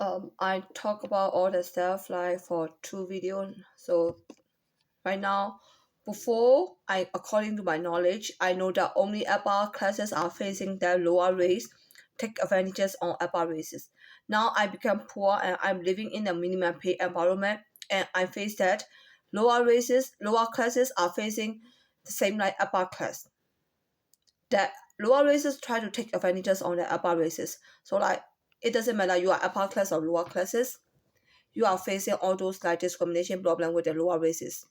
I talk about all the stuff like for two videos. So right now, according to my knowledge, I know that only upper classes are facing their lower race, take advantages on upper races. Now I become poor and I'm living in a minimum pay environment, and I face that lower classes are facing the same like upper class. That lower races try to take advantages on the upper races. So like it doesn't matter you are upper class or lower classes, you are facing all those like discrimination problem with the lower races.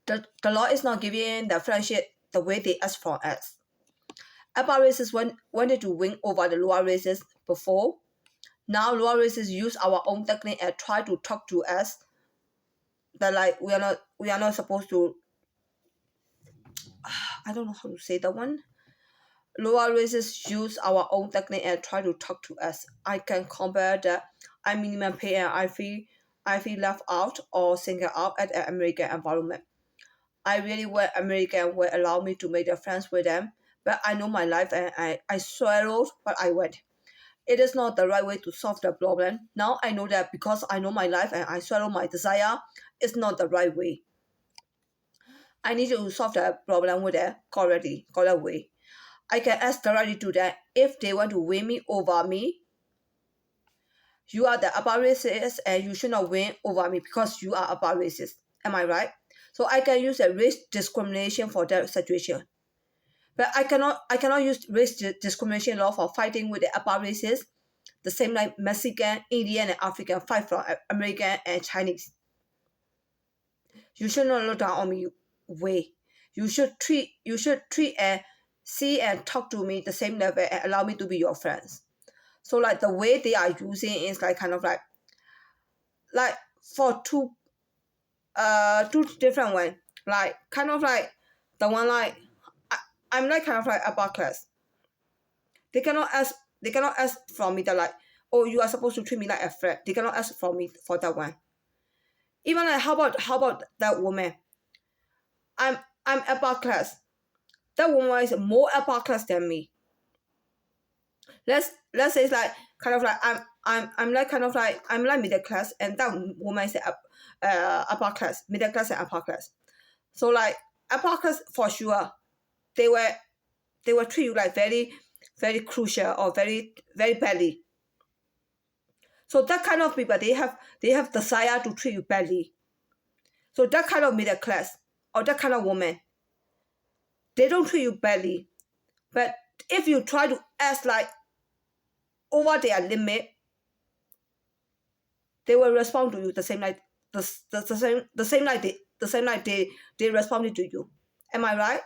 The law is not giving the friendship the way they ask for us. Upper races wanted to win over the lower races before. Now lower races use our own technique and try to talk to us that like we are not supposed to. I don't know how to say that one. Lower races use our own technique and try to talk to us. I can compare that I minimum pay and I feel left out or singled out at an American environment. I really want American will allow me to make a friends with them, but I know my life and I swallowed what I went. It is not the right way to solve the problem. Now I know that because I know my life and I swallow my desire, it's not the right way. I need to solve the problem with a correct way. I can ask directly to them if they want to win me over me. You are the upper racist and you should not win over me because you are upper racist. Am I right? So I can use a race discrimination for that situation. But I cannot use discrimination law for fighting with the upper races, the same like Mexican, Indian, and African fight from American and Chinese. You should not look down on me way. You should treat and see and talk to me the same level and allow me to be your friends. So like the way they are using is like kind of like for two different one. Like kind of like the one like I'm like kind of like upper class. They cannot ask from me that like, oh, you are supposed to treat me like a friend. They cannot ask from me for that one. Even like how about that woman? I'm upper class. That woman is more upper class than me. Let's say it's like kind of like I'm like kind of like I'm like middle class and that woman is upper class, middle class and upper class. So like upper class for sure, they were they will treat you like very very crucial or very very badly. So that kind of people they have desire to treat you badly. So that kind of middle class or that kind of woman, they don't treat you badly. But if you try to act like over their limit, they will respond to you the same like the same like they responded to you. Am I right?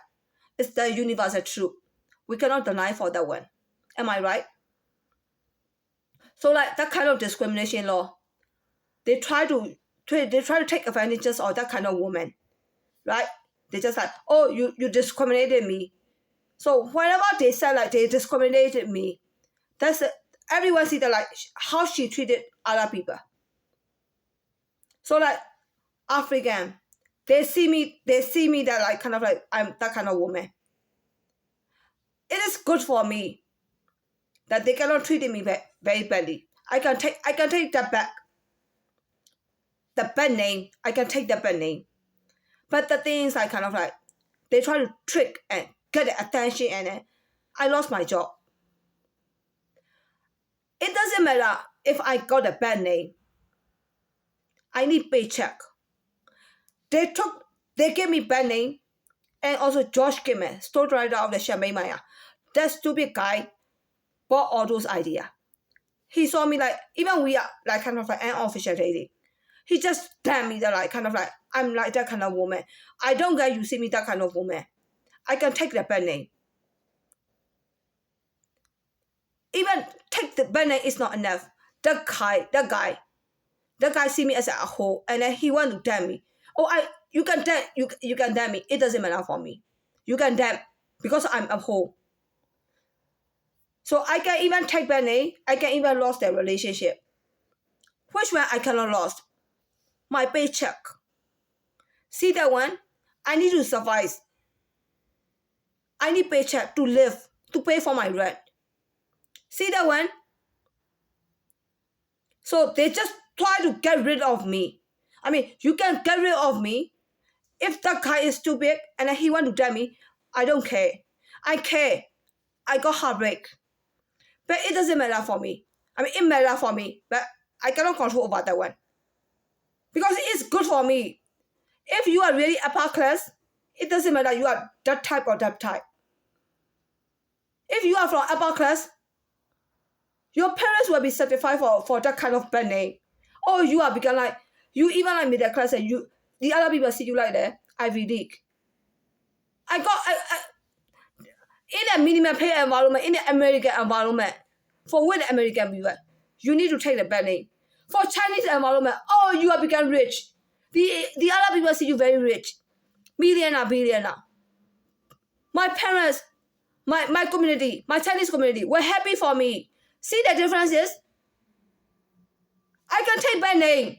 It's the universal truth. We cannot deny for that one. Am I right? So like that kind of discrimination law, they try to take advantages of that kind of woman, right? They just like, oh, you discriminated me. So whenever they say like they discriminated me, that's everyone see that like how she treated other people. So like African, they see me that like kind of like I'm that kind of woman. It is good for me that they cannot treat me very badly. I can take that back. The bad name, I can take the bad name. But the thing is like kind of like they try to trick and get the attention and I lost my job. It doesn't matter if I got a bad name. I need paycheck. They gave me bad name and also George Kimmel, store driver of the Champagne Maya. That stupid guy bought all those ideas. He saw me like even we are like kind of like an official dating. He just damn me that like kind of like I'm like that kind of woman. I don't get you see me that kind of woman. I can take the bad name. Even take the bad name is not enough. That guy see me as a whole and then he want to damn me. Oh you can damn me. It doesn't matter for me. You can damn because I'm a whole. So I can even take bad name. I can even lost the relationship. Which one I cannot lost? My paycheck. See that one? I need to survive. I need paycheck to live, to pay for my rent. See that one? So they just try to get rid of me. I mean, you can get rid of me. If that guy is too big and he want to damn me, I don't care. I care. I got heartbreak. But it doesn't matter for me. I mean, it matters for me, but I cannot control about that one. Because it's good for me. If you are really upper class, it doesn't matter you are that type or that type. If you are from upper class, your parents will be certified for that kind of bad name. Or you are become like, you even like middle class and the other people see you like that, Ivy League. I in a minimum pay environment, in the American environment, for with American people, you need to take the bad name. For Chinese environment, oh, you are become rich. The other people see you very rich. Billionaire. My parents, my community, my Chinese community were happy for me. See the difference is? I can take bad name.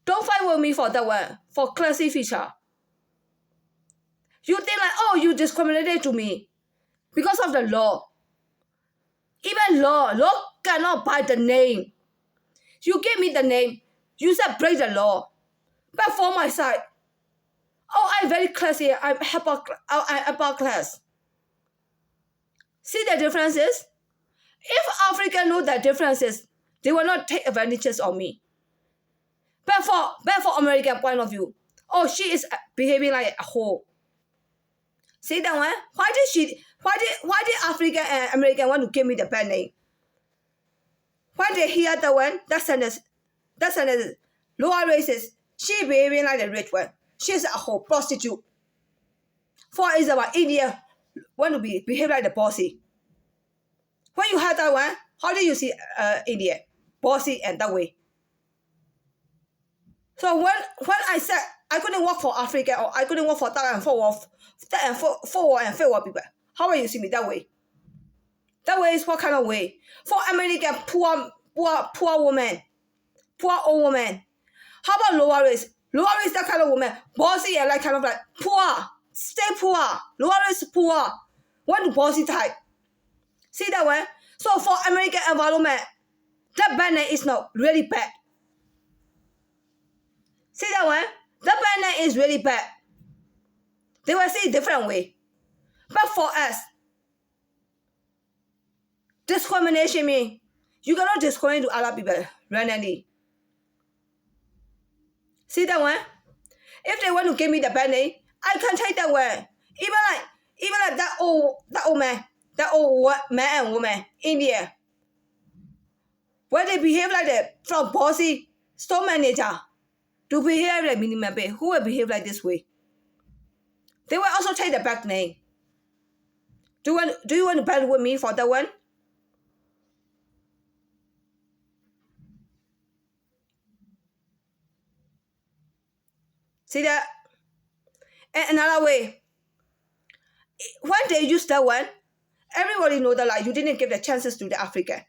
Don't fight with me for that one, for classy feature. You think like, oh, you discriminated to me because of the law. Even law cannot buy the name. You give me the name, you said break the law. But for my side, oh, I'm very classy, I'm upper class. See the differences? If Africans know the differences, they will not take advantages of me. But for American point of view, oh, she is behaving like a whore. See that one? Why did African and American want to give me the bad name? When they hear that one, that sentence, lower races, she behaving like the rich one. She's a whole prostitute. For example, India want to behave like the bossy. When you heard that one, how do you see India? Bossy and that way. So when I said I couldn't work for Africa or I couldn't work for that and forward people, how will you see me that way? That way is what kind of way? For American poor woman, poor old woman. How about lower race? Lower race that kind of woman, bossy and like kind of like poor, stay poor. Lower race poor, want bossy type. See that way? So for American environment, that bad name is not really bad. See that one? That bad name is really bad. They will see a different way. But for us, discrimination means you cannot discriminate to other people randomly. See that one? If they want to give me the bad name, I can take that one. Even like that old man, that old man and woman, India, where they behave like that from bossy store manager to behave like minimum pay, who will behave like this way? They will also take the back name. Do you want to battle with me for that one? See that? And another way, when they use that one, everybody know that like you didn't give the chances to the African,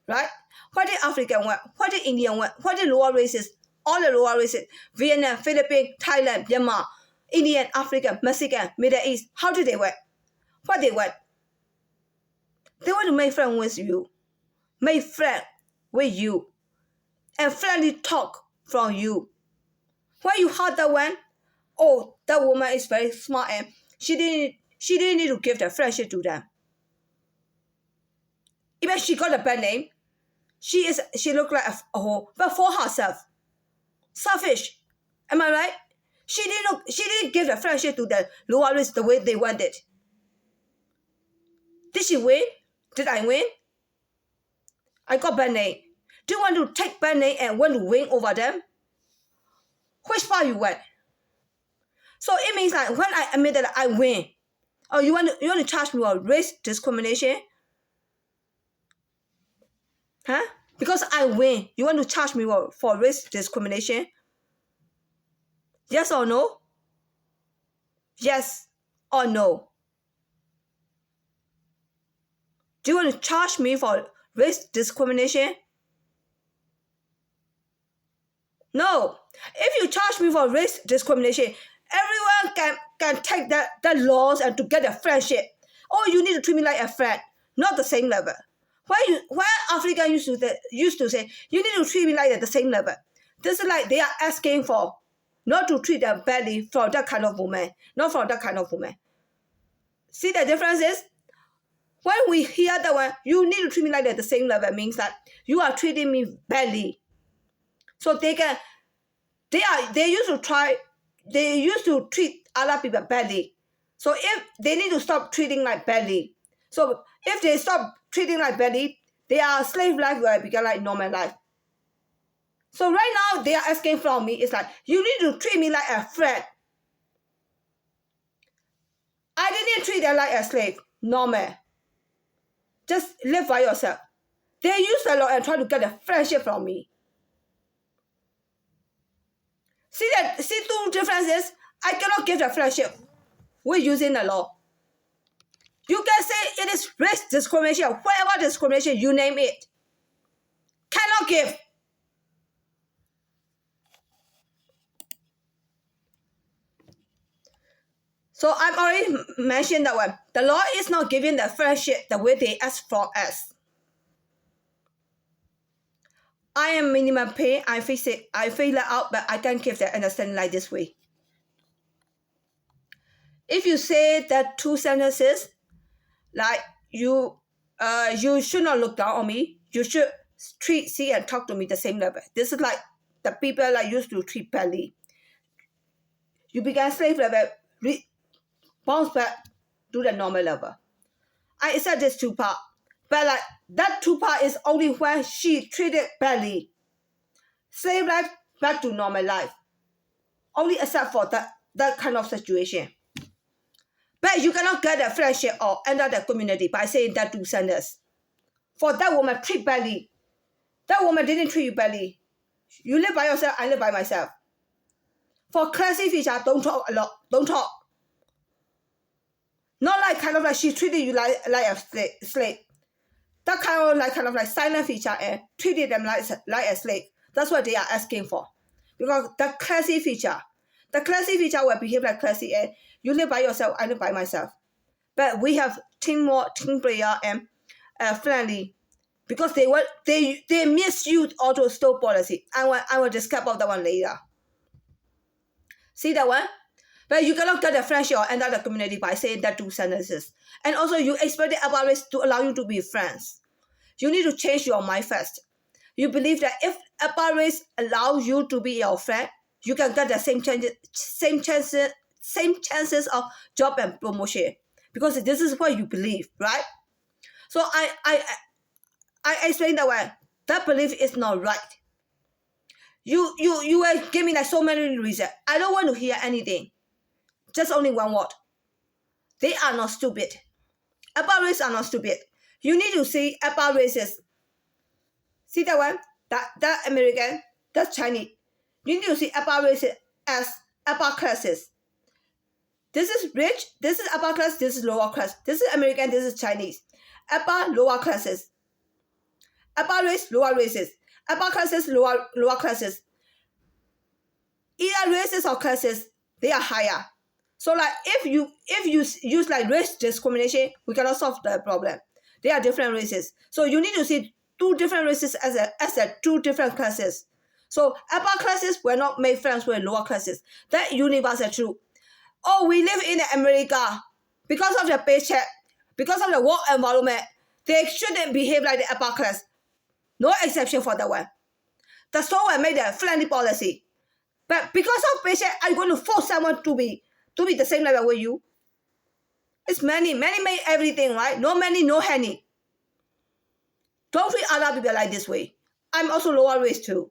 right? What the African want? What the Indian want? What the lower races? All the lower races, Vietnam, Philippines, Thailand, Myanmar, Indian, African, Mexican, Middle East, how do they want? What they want? They want to make friends with you. Make friends with you. And friendly talk from you. When you heard that one, oh, that woman is very smart and she didn't need to give the friendship to them. Even she got a bad name. She looked like a whore, but for herself. Selfish. Am I right? She didn't give the friendship to the lower race the way they wanted. Did she win? Did I win? I got bad name. Do you want to take bad name and want to win over them? Which part you want? So it means like when I admit that I win, oh, you want to charge me with race discrimination? Huh? Because I win, you want to charge me for race discrimination? Yes or no? Yes or no? Do you want to charge me for race discrimination? No. If you charge me for race discrimination, everyone can take the laws and to get a friendship. Oh, you need to treat me like a friend, not the same level. Why African used to say, you need to treat me like at the same level. This is like they are asking for not to treat them badly for that kind of woman, not for that kind of woman. See the difference is? When we hear that one, you need to treat me like at the same level means that you are treating me badly. So they used to treat other people badly. So if they need to stop treating like badly. So if they stop treating like badly, their slave life will become like normal life. So right now they are asking from me, it's like, you need to treat me like a friend. I didn't treat them like a slave, normal. Just live by yourself. They use the law and try to get a friendship from me. See two differences? I cannot give a friendship with using the law. You can say it is race discrimination, whatever discrimination, you name it. Cannot give. So I've already mentioned that one. The law is not giving the friendship the way they ask from us. I am minimum pay, I feel it out, but I can't give the understanding like this way. If you say that two sentences, like you should not look down on me, you should see and talk to me the same level. This is like the people like used to treat badly. You began slave level, bounce back to the normal level. I said this two part, but like that two part is only when she treated badly. Slave life back to normal life. Only except for that kind of situation. But you cannot get a friendship or enter the community by saying that two sentences. For that woman, treat badly. That woman didn't treat you badly. You live by yourself, I live by myself. For classy feature, don't talk a lot. Don't talk. Not like kind of like she treated you like a slave. That kind of like silent feature and treated them like a slave. That's what they are asking for. Because the classy feature will behave like classy and you live by yourself, I live by myself. But we have teamwork, team player, and friendly. Because they misuse auto store policy. I will discuss about that one later. See that one? But you cannot get a friendship or enter the community by saying that two sentences. And also you expect the Abaris to allow you to be friends. You need to change your mind first. You believe that if Abaris allow you to be your friend, you can get the same chances of job and promotion. Because this is what you believe, right? So I explain that way. That belief is not right. You will give me like so many reasons. I don't want to hear anything. Just only one word. They are not stupid. Abaris are not stupid. You need to see Abarises. See that one? That American, that's Chinese. You need to see Abarises as upper classes. This is rich, this is upper class, this is lower class. This is American, this is Chinese. Upper, lower classes. Upper race, lower races. Upper classes, lower classes. Either races or classes, they are higher. So like if you use like race discrimination, we cannot solve the problem. They are different races. So you need to see two different races as a two different classes. So upper classes will not make friends with lower classes. That universal truth. Oh, we live in America. Because of the paycheck, because of the work environment, they shouldn't behave like the upper class. No exception for that one. The store will make a friendly policy. But because of paycheck, are you going to force someone to be the same level with you? It's many make everything, right? No money, no honey. Don't treat other people like this way. I'm also lower race too.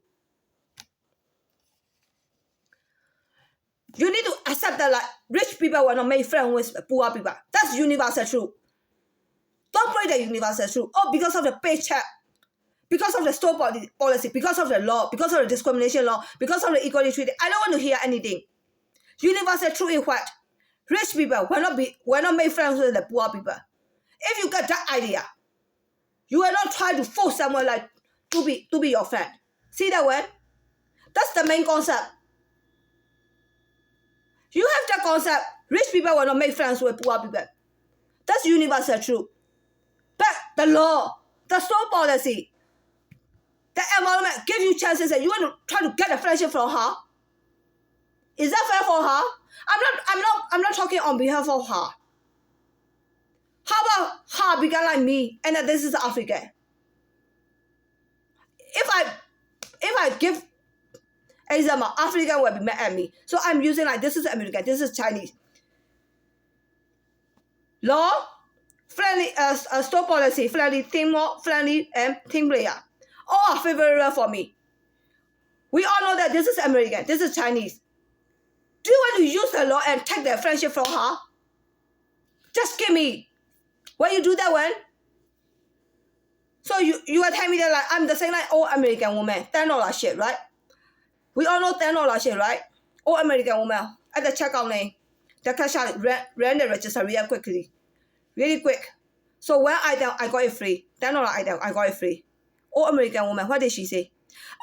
You need to accept that like rich people will not make friends with poor people. That's universal truth. Don't break the universal truth. Oh, because of the paycheck, because of the store policy, because of the law, because of the discrimination law, because of the equality treaty. I don't want to hear anything. Universal truth is what? Rich people will not make friends with the poor people. If you get that idea, you will not try to force someone like to be your friend. See that way? That's the main concept. You have the concept, rich people will not make friends with poor people. That's universal truth. But the law The store policy, the environment give you chances and you want to try to get a friendship from her. Is that fair for her? I'm not talking on behalf of her. How about her began like me and then this is African? If I give example, African will be mad at me. So I'm using like this is American, this is Chinese. Law, friendly, store policy, friendly, teamwork, friendly, and team player. All are favorable for me. We all know that this is American, this is Chinese. Do you want to use the law and take the friendship from her? Just give me. When you do that one, so you are telling me that like I'm the same like old American woman, $10 shit, right? We all know $10 shit, right? Old American woman at the checkout lane, the cashier ran the register really quickly, really quick. So one item I got it free, $10 item I got it free. Old American woman, what did she say?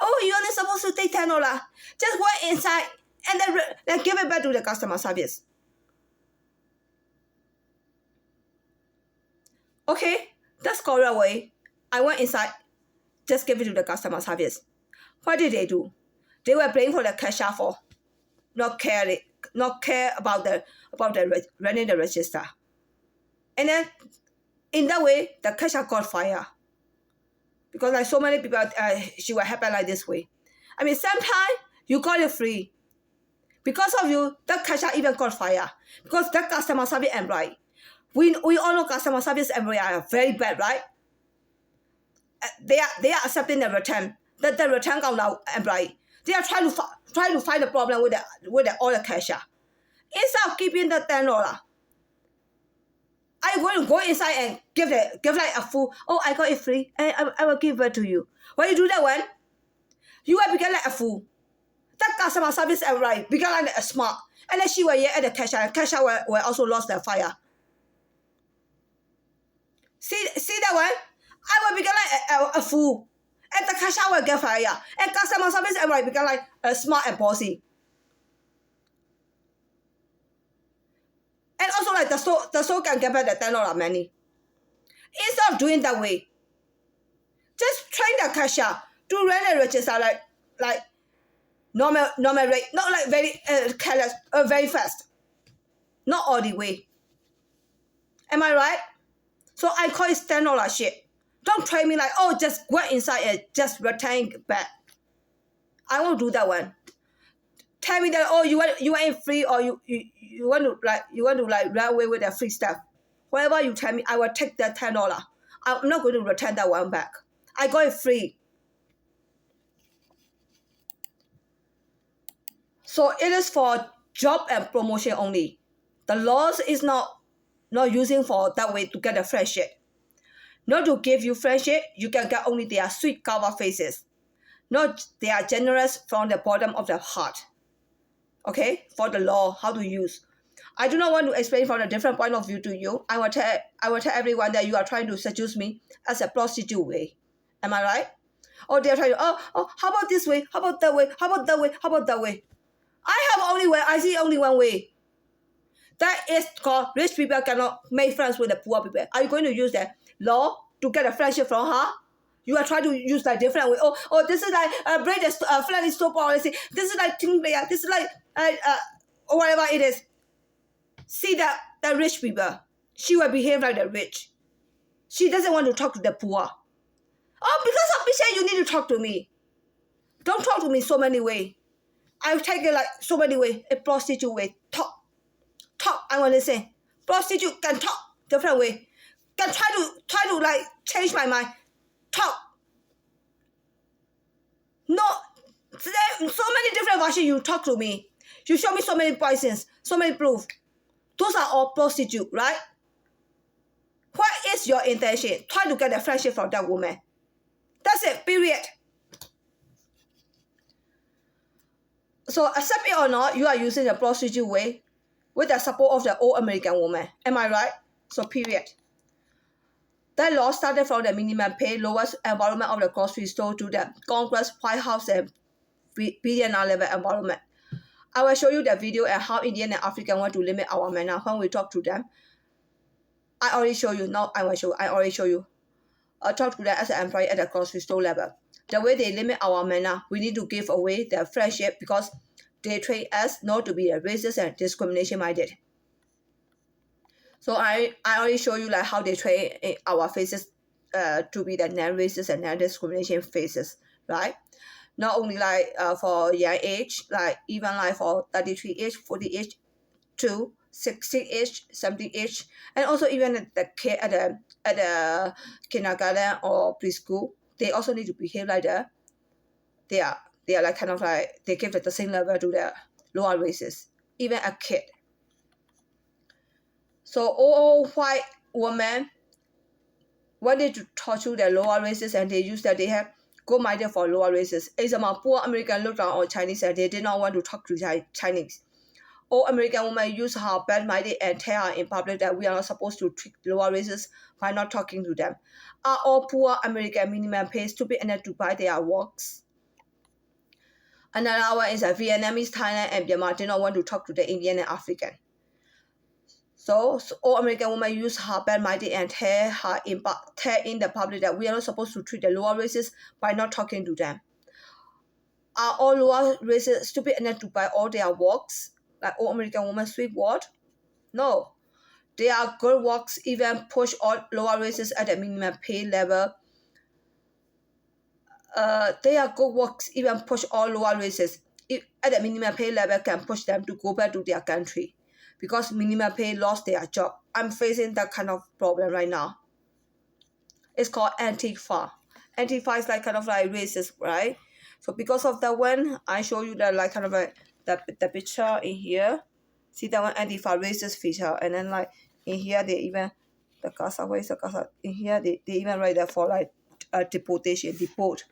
Oh, you only supposed to take $10. Just go inside and then give it back to the customer service. Okay, that's correct way. I went inside, just give it to the customer service. What did they do? They were paying for the cashier for not care about the running the register. And then in that way, the cashier got fired. Because like so many people, she will happen like this way. I mean, sometimes you got it free. Because of you, the cashier even got fired. Because the customer service employee. We all know customer service employees are very bad, right? They are accepting the return. The return employee. They are trying to find the problem with the order cashier. Instead of keeping the $10, I'm going to go inside and give like a fool. Oh, I got it free, and I will give it to you. When you do that one, you will become like a fool. That customer service employee become like a smart, and then she will yell at the cashier. And cashier will also lost their fire. See that one? I will become like a fool. And the cashier will get fired. And customer service employee become like smart and bossy. And also like the store can get back the $10 money. Instead of doing that way, just train the cashier to run the register like normal rate, not like very careless, very fast. Not all the way. Am I right? So I call it $10 shit. Don't try me like, oh, just go inside and just return back. I won't do that one. Tell me that, oh, you ain't free, or you want to run away with the free stuff. Whatever you tell me, I will take that $10. I'm not going to return that one back. I got it free. So it is for job and promotion only. The laws is not using for that way to get a friendship. Not to give you friendship, you can get only their sweet cover faces. Not they are generous from the bottom of the heart. Okay, for the law, how to use. I do not want to explain from a different point of view to you. I will tell everyone that you are trying to seduce me as a prostitute way. Am I right? Or they are trying to, how about this way? How about that way? How about that way? How about that way? I see only one way. That is called rich people cannot make friends with the poor people. Are you going to use the law to get a friendship from her? You are trying to use that different way. Oh, this is like break the friendly store policy. This is like team player. This is like whatever it is. See that the rich people, she will behave like the rich. She doesn't want to talk to the poor. Oh, because of Michelle, you need to talk to me. Don't talk to me so many ways. I'll take it like so many ways. A prostitute way. Talk. I want to say. Prostitute can talk different way. Can try to like change my mind. Talk. No. There's so many different versions you talk to me. You show me so many poisons, so many proof. Those are all prostitute, right? What is your intention? Try to get a friendship from that woman. That's it, period. So accept it or not, you are using the prostitute way with the support of the old American woman. Am I right? So period. That law started from the minimum pay, lowest environment of the grocery store to the Congress, White House, and billionaire level environment. I will show you the video and how Indian and African want to limit our manner when we talk to them. I already show you. Now I will show. I already show you. talk to them as an employee at the grocery store level. The way they limit our manner, we need to give away their friendship because they train us not to be racist and discrimination minded. So I already show you like how they train our faces to be the non-racist and non-discrimination faces, right? Not only like for young age, like even like for 33 age, 40 age to 60 age, 70 age, and also even at the kid at the kindergarten or preschool, they also need to behave like that. They are they are like kind of like they give it the same level to the lower races, even a kid. So all white women wanted to torture the lower races and they use that they have good minded for lower races. It's about poor American look down on Chinese and they did not want to talk to Chinese. All American women use her bad minded and tell her in public that we are not supposed to treat lower races by not talking to them. Are all poor American minimum pay stupid enough to buy their works? Another one is that Vietnamese, Thailand, and Myanmar did not want to talk to the Indian and African. So all American women use her bad minded and tear in the public that we are not supposed to treat the lower races by not talking to them. Are all lower races stupid enough to buy all their works? Like all American women sweep what? No. They are good works even push all lower races at the minimum pay level. They are good works even push all lower races at the minimum pay level can push them to go back to their country because minimum pay lost their job. I'm facing that kind of problem right now. It's called Antifa. Antifa is like kind of like racist, right? So because of that one, I show you that like kind of like the picture in here. See that one Antifa racist feature, and then like in here they even the casa, where is the casa? In here they even write that for like deportation, deport.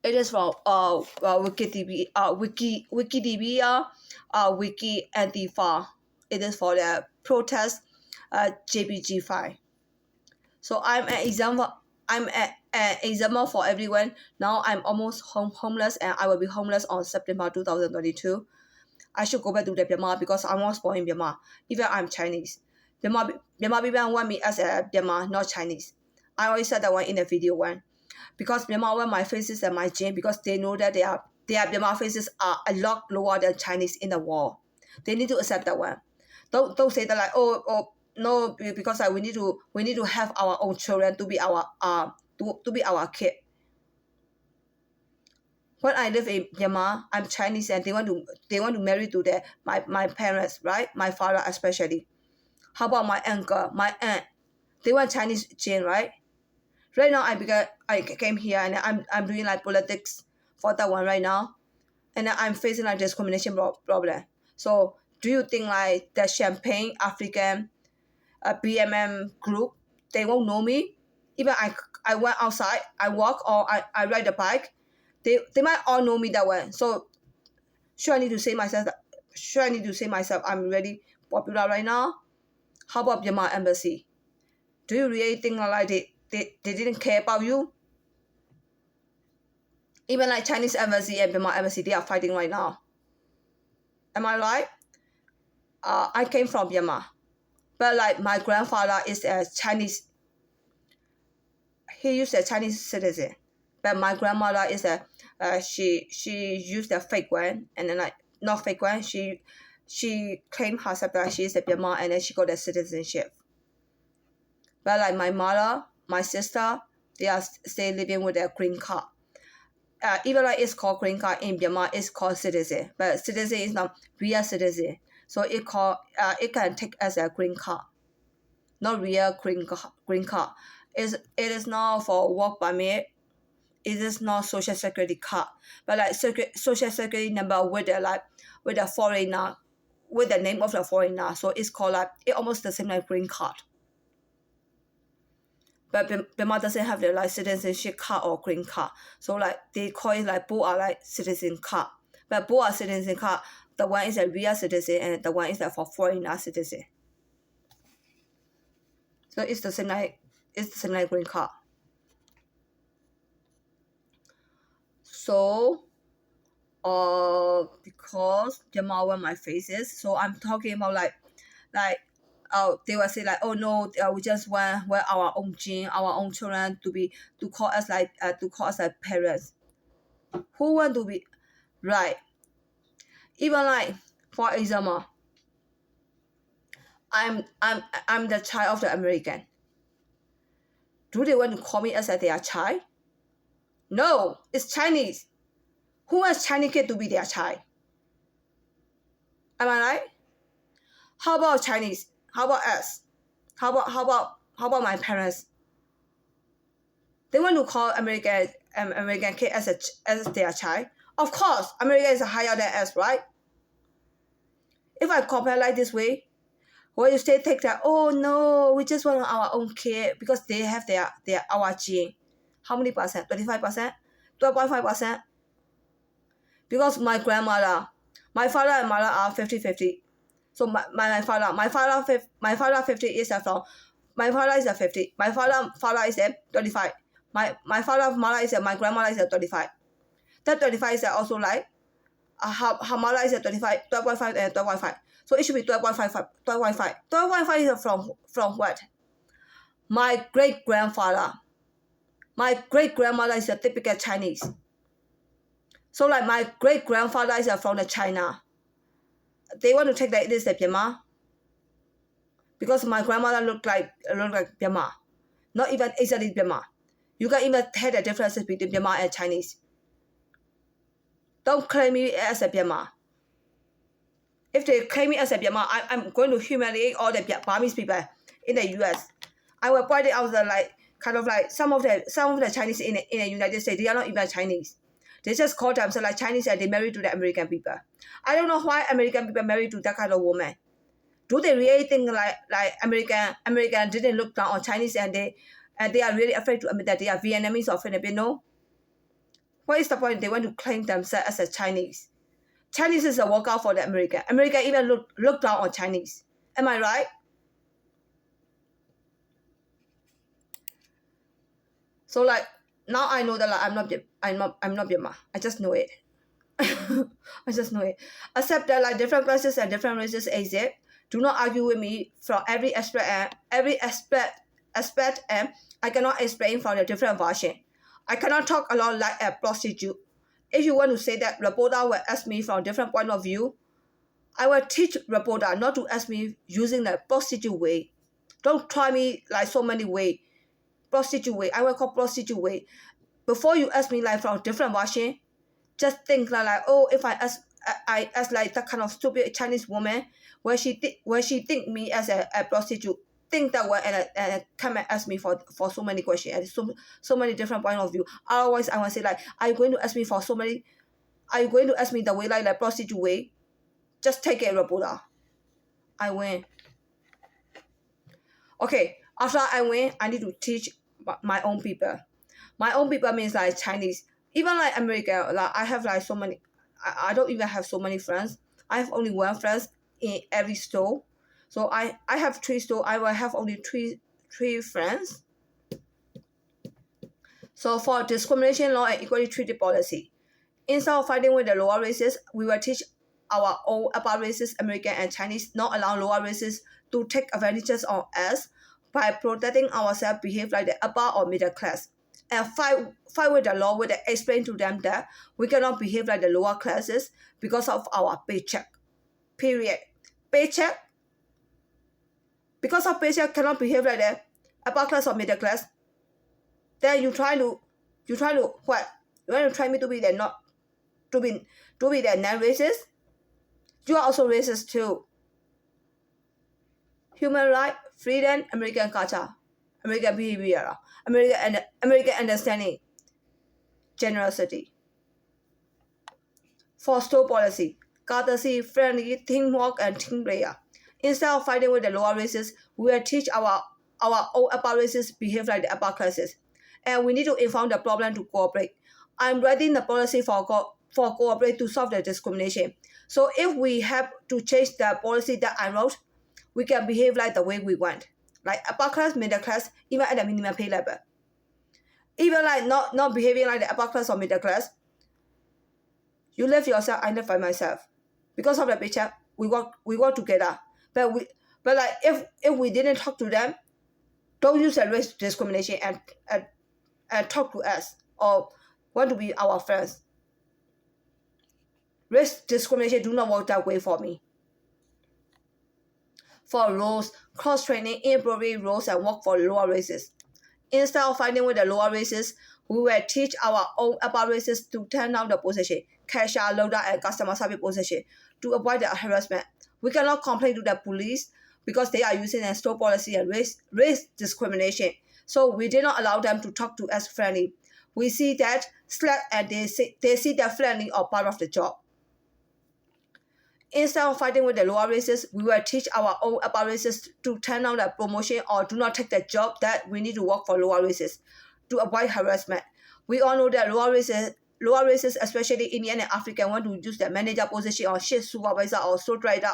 It is from Wikipedia, Wiki Antifa. It is for the protest JPG5. So I'm an example. An example for everyone. Now I'm almost homeless and I will be homeless on September 2022. I should go back to the Myanmar because I was born in Myanmar. Even I'm Chinese. Myanmar people want me as a Myanmar, not Chinese. I always said that one in the video one. Because Myanmar want my faces and my gene because they know that their Myanmar faces are a lot lower than Chinese in the world. They need to accept that one. Don't say that like oh no because like we need to have our own children to be our to be our kid. When I live in Myanmar, I'm Chinese and they want to marry to my parents, right? My father especially. How about my uncle, my aunt? They want Chinese gene, right? Right now I came here and I'm doing like politics for that one right now, and I'm facing like discrimination problem. So do you think like the Champagne African BMM group they won't know me? Even I went outside, I walk or I ride the bike, they might all know me that way. So sure I need to say myself I'm really popular right now. How about Myanmar embassy? Do you really think like they didn't care about you? Even like Chinese embassy and Myanmar embassy, they are fighting right now. Am I right? I came from Myanmar, but like my grandfather is a Chinese. He used a Chinese citizen, but my grandmother is a she used a fake one and then like not fake one. She claimed herself that she is a Myanmar and then she got a citizenship. But like my mother, my sister, they are still living with a green card. Even like it's called green card in Myanmar, it's called citizen, but citizen is not real citizen. So it can take as a green card, not real green card. It is not for work permit. It is not social security card, but like social security number with the like with the foreigner, with the name of the foreigner. So it's called like it almost the same like green card. But Myanmar doesn't have the like citizenship card or green card. So like they call it like both are like citizen card. But both are citizen card. The one is a real citizen and the one is like for foreigner citizen. So it's the same like green card. So because Myanmar were my faces, so I'm talking about like they will say like, oh no, we just want our own gene, our own children to call us like parents. Who want to be right? Even like, for example, I'm the child of the American. Do they want to call me as their child? No, it's Chinese. Who wants Chinese kid to be their child? Am I right? How about Chinese? How about us? How about my parents? They want to call American kid as their child. Of course, America is higher than us, right? If I compare like this way, where you say take that, oh no, we just want our own kid because they have our gene. How many percent? 25%? 12.5%? Because my grandmother, my father and mother are 50-50. So my father 50 is from, my father is a 50. My father is a 25. My father mother is my grandmother is a 25. That 25 is also like her mother is a 25, 12.5 and 12.5. So it should be 12.5. 12.5. 12.5 is from what? My great grandfather. My great grandmother is a typical Chinese. So like my great grandfather is from the China. They want to take that it is the Myanmar. Because my grandmother looked like Myanmar. Not even exactly Myanmar. You can even tell the differences between Myanmar and Chinese. Don't claim me as a Myanmar. If they claim me as a Myanmar, I'm going to humiliate all the Burmese people in the US. I will point it out that like kind of like some of the Chinese in the United States, they are not even Chinese. They just call themselves like Chinese and they marry to the American people. I don't know why American people marry to that kind of woman. Do they really think like American didn't look down on Chinese and they are really afraid to admit that they are Vietnamese or Filipino? What is the point? They want to claim themselves as a Chinese. Chinese is a workout for the American. American even look down on Chinese. Am I right? So like now I know that like, I'm not Myanmar. I just know it. I just know it. Accept that like different classes and different races exist. Do not argue with me from every aspect and I cannot explain from the different version. I cannot talk a lot like a prostitute. If you want to say that reporter will ask me from different point of view, I will teach reporter not to ask me using the prostitute way. Don't try me like so many way. Prostitute way. I will call prostitute way. Before you ask me like from different version, just think like oh, if I ask like that kind of stupid Chinese woman where she think me as a prostitute, think that way and come and ask me for so many questions and so many different point of view. Otherwise I will say like, are you going to ask me for so many, are you going to ask me the way like the prostitute way? Just take it, reporter. I win. Okay, after I win, I need to teach my own people. My own people means like Chinese. Even like America, like I have like so many, I don't even have so many friends. I have only one friend in every store. So I have 3 stores. I will have only three friends. So for discrimination law and equality treaty policy, instead of fighting with the lower races, we will teach our own upper races, American and Chinese, not allow lower races to take advantages of us by protecting ourselves, behave like the upper or middle class. And fight with the law, with the explain to them that we cannot behave like the lower classes because of our paycheck. Period. Paycheck. Because of paycheck cannot behave like the upper class or middle class. Then you try to what? You want to try me to be the not to be the non-racist? You are also racist too. Human right, freedom, American culture, American behavior, American understanding, generosity. For store policy, courtesy, friendly, teamwork, and team player. Instead of fighting with the lower races, we will teach our own upper races behave like the upper classes. And we need to inform the problem to cooperate. I'm writing the policy for cooperate to solve the discrimination. So if we have to change the policy that I wrote, we can behave like the way we want. Like upper class, middle class, even at the minimum pay level. Even like not behaving like the upper class or middle class. You live yourself, I live by myself. Because of the paycheck, we work together. But But like if we didn't talk to them, don't use the race discrimination and talk to us or want to be our friends. Race discrimination do not work that way for me. For roles, cross-training, improving roles and work for lower races. Instead of fighting with the lower races, we will teach our own upper races to turn down the position, cashier, loader, and customer service position to avoid the harassment. We cannot complain to the police because they are using a store policy and race discrimination. So we did not allow them to talk to us friendly. We see that slack and they see that friendly or part of the job. Instead of fighting with the lower races, we will teach our own upper races to turn down the promotion or do not take the job that we need to work for lower races to avoid harassment. We all know that lower races, especially Indian and African, want to use the manager position or shift supervisor or store rider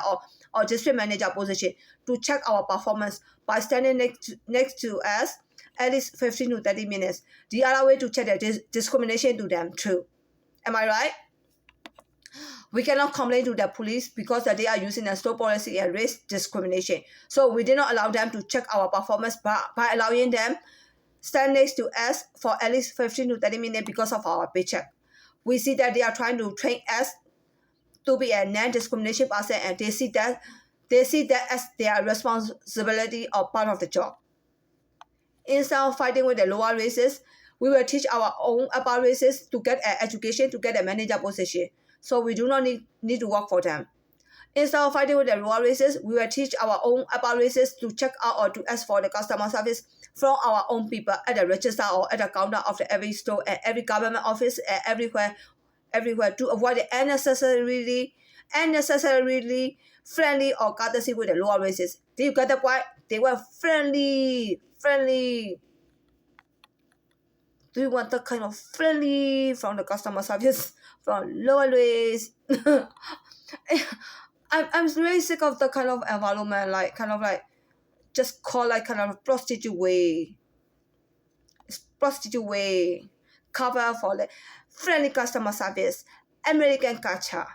or district manager position to check our performance by standing next to us at least 15 to 30 minutes. The other way to check the discrimination to them too. Am I right? We cannot complain to the police because they are using a store policy and race discrimination. So we did not allow them to check our performance by allowing them stand next to us for at least 15 to 30 minutes because of our paycheck. We see that they are trying to train us to be a non-discrimination person and they see that as their responsibility or part of the job. Instead of fighting with the lower races, we will teach our own upper races to get an education, to get a manager position. So we do not need to work for them. Instead of fighting with the lower races, we will teach our own upper races to check out or to ask for the customer service from our own people at the register or at the counter of every store and every government office and everywhere to avoid the unnecessarily friendly or courtesy with the lower races. Do you get the point? They were friendly. Do you want the kind of friendly from the customer service from lower race? I'm really sick of the kind of environment, like kind of like just call like kind of prostitute way. It's prostitute way. Cover for the friendly customer service, American culture.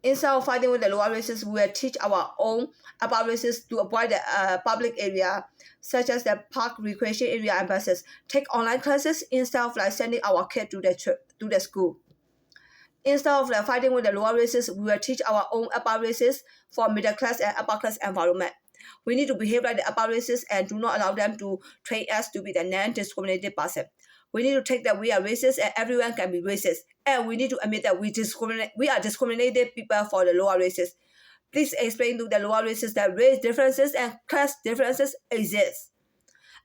Instead of fighting with the lower races, we will teach our own upper races to avoid the public area, such as the park, recreation area, and buses. Take online classes instead of like sending our kid to the school. Instead of like fighting with the lower races, we will teach our own upper races for middle class and upper class environment. We need to behave like the upper races and do not allow them to train us to be the non-discriminated person. We need to take that we are racist and everyone can be racist. And we need to admit that we are discriminated people for the lower races. Please explain to the lower races that race differences and class differences exist.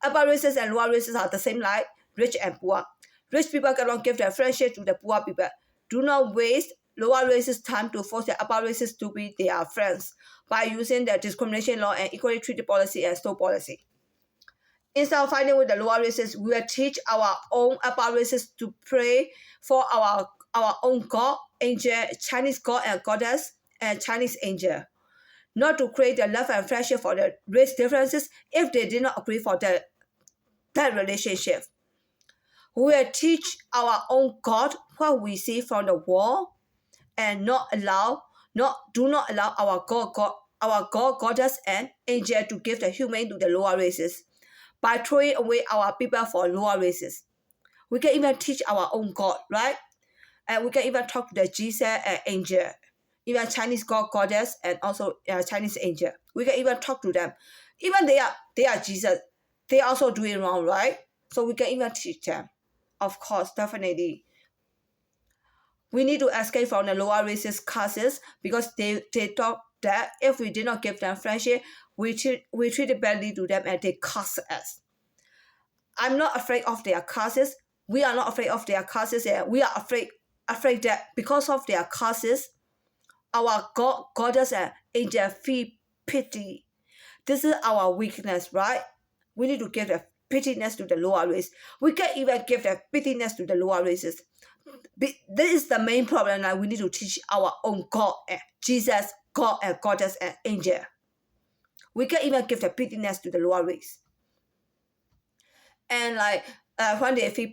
Upper races and lower races are the same like rich and poor. Rich people cannot give their friendship to the poor people. Do not waste lower races' time to force the upper races to be their friends by using the discrimination law and equality treaty policy and store policy. Instead of fighting with the lower races, we will teach our own upper races to pray for our own God, angel, Chinese God and goddess, and Chinese angel. Not to create the love and friendship for the race differences if they did not agree for that relationship. We will teach our own God what we see from the world and do not allow our God, goddess, and angel to give the human to the lower races by throwing away our people for lower races. We can even teach our own God, right? And we can even talk to the Jesus and angel, even Chinese God, goddess, and also Chinese angel. We can even talk to them. Even they are Jesus. They are also doing wrong, right? So we can even teach them. Of course, definitely. We need to escape from the lower races classes because they thought that if we did not give them friendship, we treated badly to them and they curse us. I'm not afraid of their classes. We are not afraid of their classes, and we are afraid that because of their classes, our God, goddess, and angel feel pity. This is our weakness, right? We need to give the pityness to the lower race. We can even give the pityness to the lower races. This is the main problem that we need to teach our own God and Jesus, God and goddess and angel. We can even give the pityness to the lower race. And like when they feel